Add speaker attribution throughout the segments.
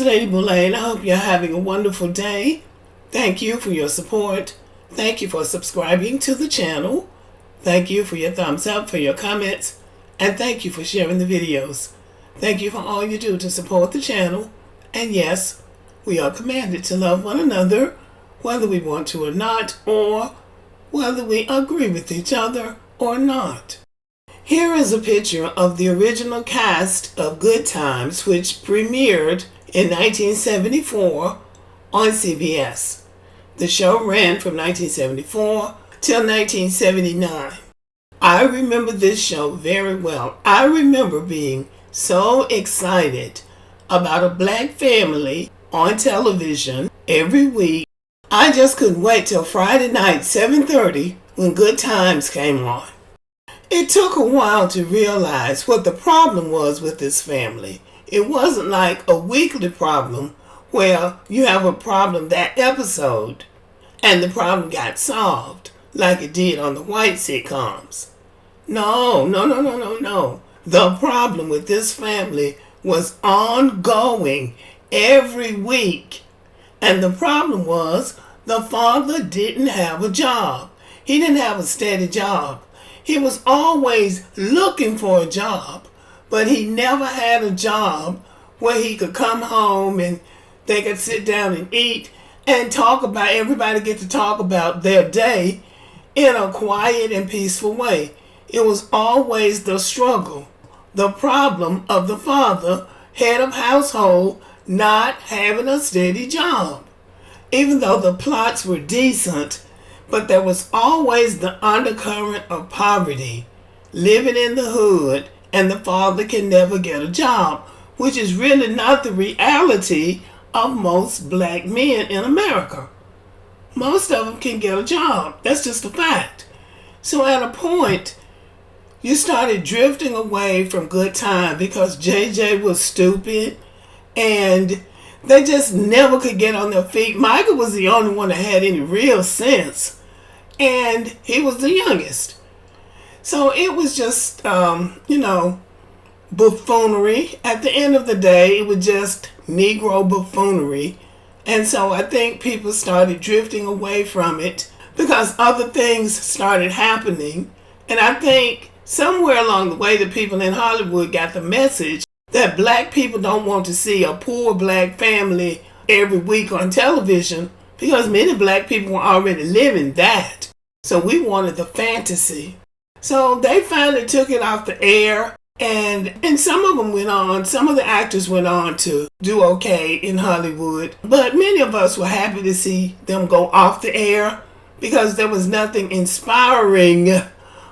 Speaker 1: Lady Boulain. I hope you're having a wonderful day. Thank you for your support. Thank you for subscribing to the channel. Thank you for your thumbs up, for your comments, and thank you for sharing the videos. Thank you for all you do to support the channel. And yes, we are commanded to love one another, whether we want to or not, or whether we agree with each other or not. Here is a picture of the original cast of Good Times, which premiered in 1974 on CBS. The show ran from 1974 till 1979. I remember this show very well. I remember being so excited about a black family on television every week. I just couldn't wait till Friday night, 7:30, when Good Times came on. It took a while to realize what the problem was with this family. It wasn't like a weekly problem where you have a problem that episode and the problem got solved like it did on the white sitcoms. No. The problem with this family was ongoing every week. And the problem was the father didn't have a job. He didn't have a steady job. He was always looking for a job, but he never had a job where he could come home and they could sit down and eat and talk about, everybody get to talk about their day in a quiet and peaceful way. It was always the struggle, the problem of the father, head of household, not having a steady job. Even though the plots were decent, but there was always the undercurrent of poverty, living in the hood, and the father can never get a job, which is really not the reality of most black men in America. Most of them can get a job. That's just a fact. So at a point, you started drifting away from Good Time because JJ was stupid and they just never could get on their feet. Michael was the only one that had any real sense, and he was the youngest. So it was just, buffoonery. At the end of the day, it was just Negro buffoonery. And so I think people started drifting away from it because other things started happening. And I think somewhere along the way, the people in Hollywood got the message that black people don't want to see a poor black family every week on television because many black people were already living that. So we wanted the fantasy. So they finally took it off the air, and some of them went on, some of the actors went on to do okay in Hollywood. But many of us were happy to see them go off the air because there was nothing inspiring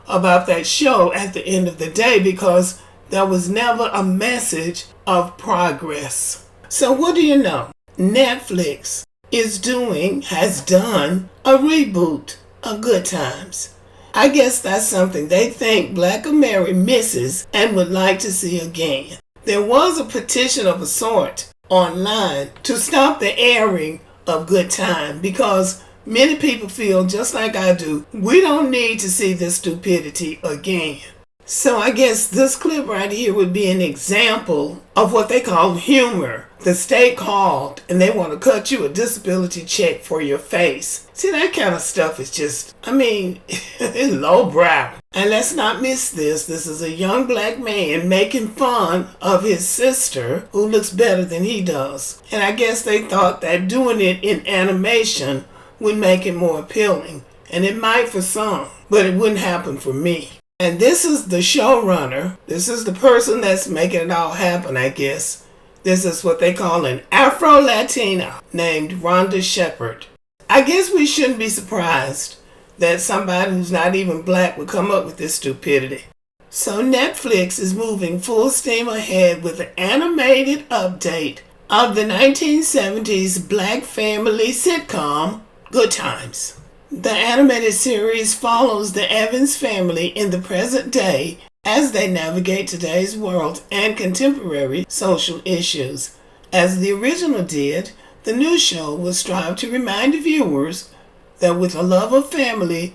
Speaker 1: about that show at the end of the day because there was never a message of progress. So what do you know? Netflix has done a reboot of Good Times. I guess that's something they think Black America misses and would like to see again. There was a petition of a sort online to stop the airing of Good Time because many people feel just like I do, we don't need to see this stupidity again. So I guess this clip right here would be an example of what they call humor. The state called and they want to cut you a disability check for your face. See, that kind of stuff is just, it's lowbrow. And let's not miss this. This is a young black man making fun of his sister who looks better than he does. And I guess they thought that doing it in animation would make it more appealing. And it might for some, but it wouldn't happen for me. And this is the showrunner. This is the person that's making it all happen, I guess. This is what they call an Afro-Latina named Rhonda Shepherd. I guess we shouldn't be surprised that somebody who's not even black would come up with this stupidity. So Netflix is moving full steam ahead with an animated update of the 1970s black family sitcom, Good Times. The animated series follows the Evans family in the present day as they navigate today's world and contemporary social issues. As the original did, the new show will strive to remind viewers that with a love of family,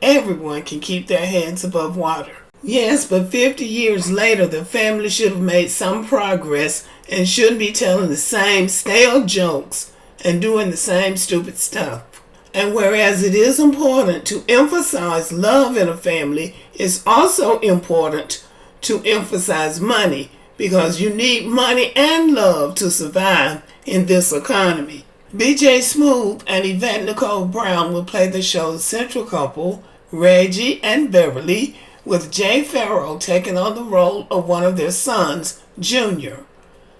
Speaker 1: everyone can keep their heads above water. Yes, but 50 years later, the family should have made some progress and shouldn't be telling the same stale jokes and doing the same stupid stuff. And whereas it is important to emphasize love in a family, it's also important to emphasize money because you need money and love to survive in this economy. BJ Smoove and Yvette Nicole Brown will play the show's central couple, Reggie and Beverly, with Jay Farrell taking on the role of one of their sons, Junior.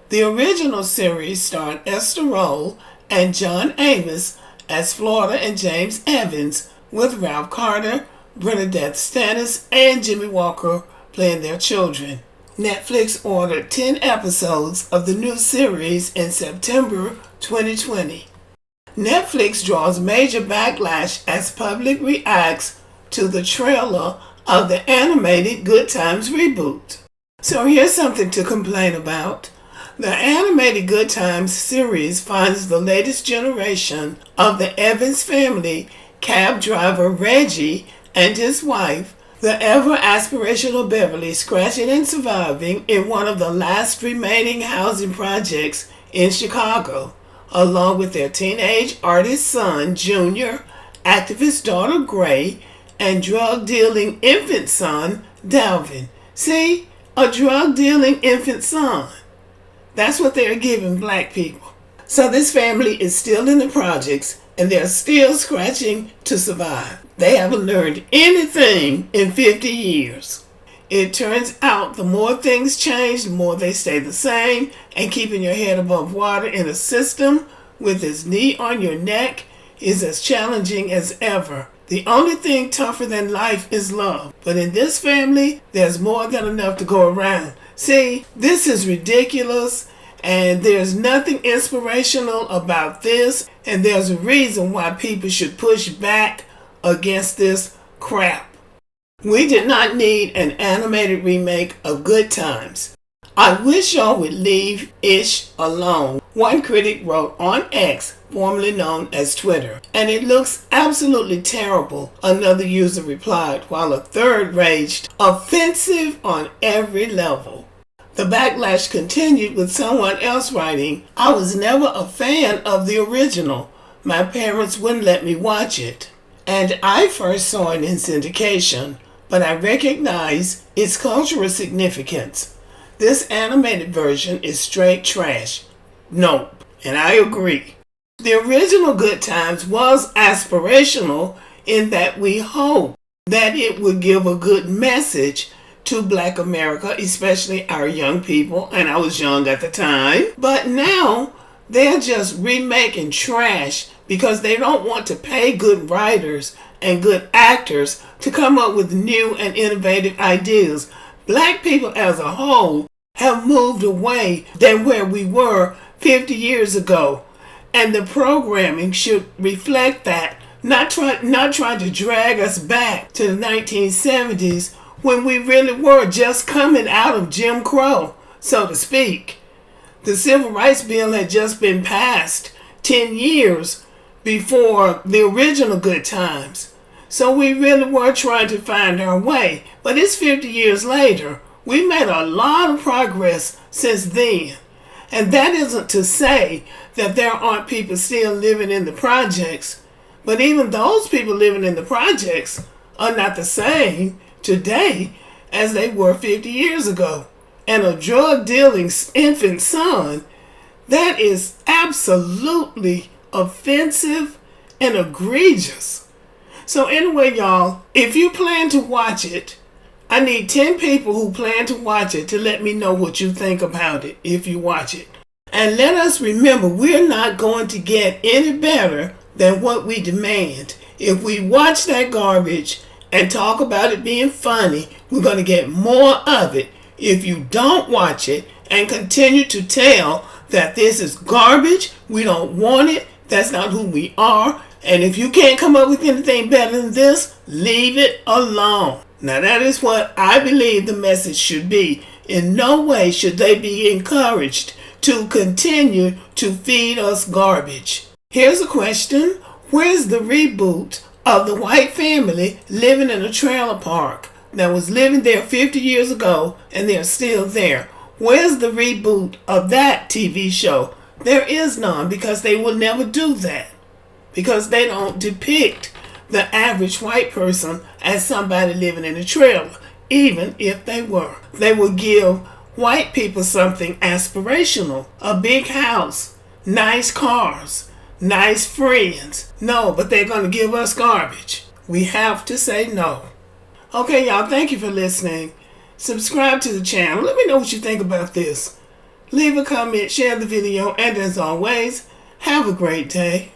Speaker 1: The original series starred Esther Rolle and John Amos as Florida and James Evans, with Ralph Carter, Bernadette Stannis, and Jimmy Walker playing their children. Netflix ordered 10 episodes of the new series in September 2020. Netflix draws major backlash as public reacts to the trailer of the animated Good Times reboot. So here's something to complain about. The animated Good Times series finds the latest generation of the Evans family, cab driver Reggie and his wife, the ever-aspirational Beverly, scratching and surviving in one of the last remaining housing projects in Chicago, along with their teenage artist son, Junior, activist daughter, Gray, and drug-dealing infant son, Dalvin. See? A drug-dealing infant son. That's what they're giving black people. So this family is still in the projects, and they're still scratching to survive. They haven't learned anything in 50 years. It turns out the more things change, the more they stay the same, and keeping your head above water in a system with its knee on your neck is as challenging as ever. The only thing tougher than life is love. But in this family, there's more than enough to go around. See, this is ridiculous, and there's nothing inspirational about this, and there's a reason why people should push back against this crap. We did not need an animated remake of Good Times. I wish y'all would leave Ish alone, one critic wrote on X, formerly known as Twitter. And it looks absolutely terrible, another user replied, while a third raged, offensive on every level. The backlash continued with someone else writing, I was never a fan of the original. My parents wouldn't let me watch it. And I first saw it in syndication, but I recognize its cultural significance. This animated version is straight trash. Nope, and I agree. The original Good Times was aspirational in that we hope that it would give a good message to Black America, especially our young people, and I was young at the time. But now they're just remaking trash because they don't want to pay good writers and good actors to come up with new and innovative ideas. Black people as a whole have moved away than where we were 50 years ago. And the programming should reflect that, not trying to drag us back to the 1970s when we really were just coming out of Jim Crow, so to speak. The Civil Rights Bill had just been passed 10 years before the original Good Times. So we really were trying to find our way. But it's 50 years later. We made a lot of progress since then. And that isn't to say that there aren't people still living in the projects. But even those people living in the projects are not the same today as they were 50 years ago. And a drug-dealing infant son, that is absolutely offensive and egregious. So anyway, y'all, if you plan to watch it, I need 10 people who plan to watch it to let me know what you think about it if you watch it. And let us remember, we're not going to get any better than what we demand. If we watch that garbage and talk about it being funny, we're going to get more of it. If you don't watch it and continue to tell that this is garbage, we don't want it, that's not who we are, and if you can't come up with anything better than this, leave it alone. Now that is what I believe the message should be. In no way should they be encouraged to continue to feed us garbage. Here's a question. Where's the reboot of the white family living in a trailer park? that was living there 50 years ago, and they're still there. Where's the reboot of that TV show? There is none, because they will never do that. Because they don't depict the average white person as somebody living in a trailer, even if they were. They will give white people something aspirational, a big house, nice cars, nice friends. No, but they're going to give us garbage. We have to say no. Okay, y'all, thank you for listening. Subscribe to the channel. Let me know what you think about this. Leave a comment, share the video, and as always, have a great day.